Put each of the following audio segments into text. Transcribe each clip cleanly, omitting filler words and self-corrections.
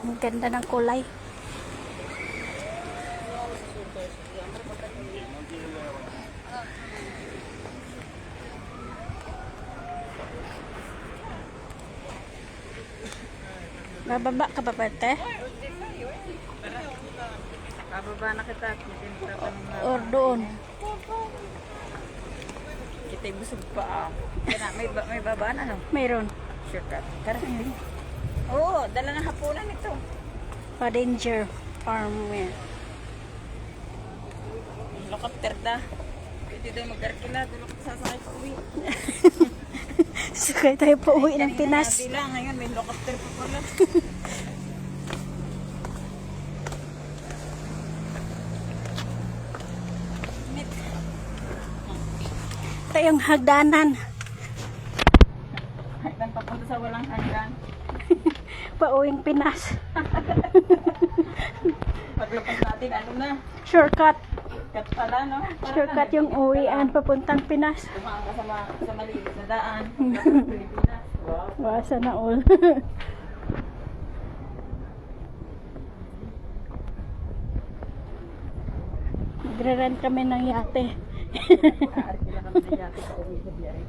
Ang ganda ng kulay. Bababa ka ba, Bate? Bababa na kita. Or doon? Kita'y busog pa. May babaan ano? Mayroon. Shortcut. Tara. Oo, dala ng hapunan ito. Pa-danger farmware. Helicopter da. Pwede daw mag-arkila. Dulok sasakay pa uwi. Sakay tayo pa uwi ng Pinas. Bilang ngayon may helicopter pa pala. Ito yung hagdanan. Hanggang papunta sa walang hanggan. Pa-uwing Pinas. Paglapas natin, ano na? Shortcut. Kat pala, no? Shortcut yung uwian papuntang Pinas. Dumaan ka sa maliit na daan. Paglapas Pilipinas. Wow. Wasa na all. Magre-rent kami ng yate. Arkila kami na yate sa uwi sa biyahe.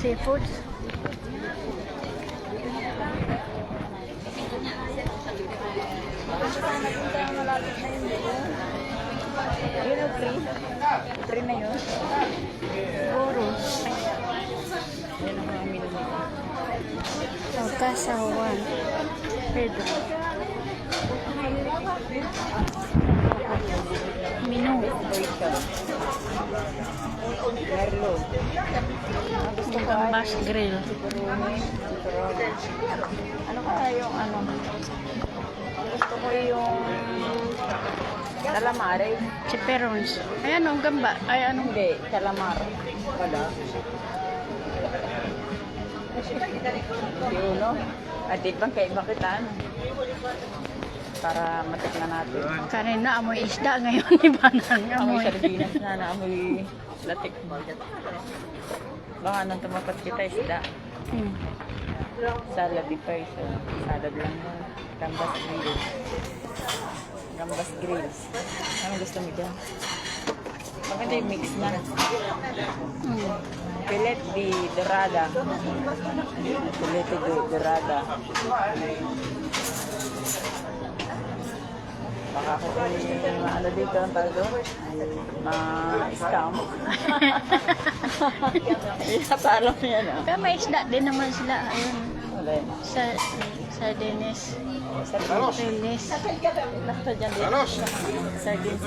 Seafoods. Yun o, free. Free na yun. Siguro. Yan ang mga menu nito. Pagkasawan. Pedro. Menu. Merlot. Gambas grill. Ano kaya yung ano? Gusto ko yung calamari. Chiperons. Ayan o, gamba. Ay, anong Hindi, calamar. Wala. Hindi uno. At ibang kaiba kita. Ano? Para matikman natin. kanina amoy isda ngayon. Iba na Amoy amoy. sardinas na amoy latik. Baka nang tumapat kita isda. Salad di pa isa. Salad lang yun. Gambas grills. Gambas grills. Ano gusto mo dyan? Maganda yung mix na. Filet di dorada. Filet di dorada. Baka ako ano dito ang tawag doon? Ma-scam. Iyapalam yan ah. Pero may isda din naman sila. Ayun. Wala yun. Sa Dennis. Sardines. Dennis. Basta dyan dito. Sardines.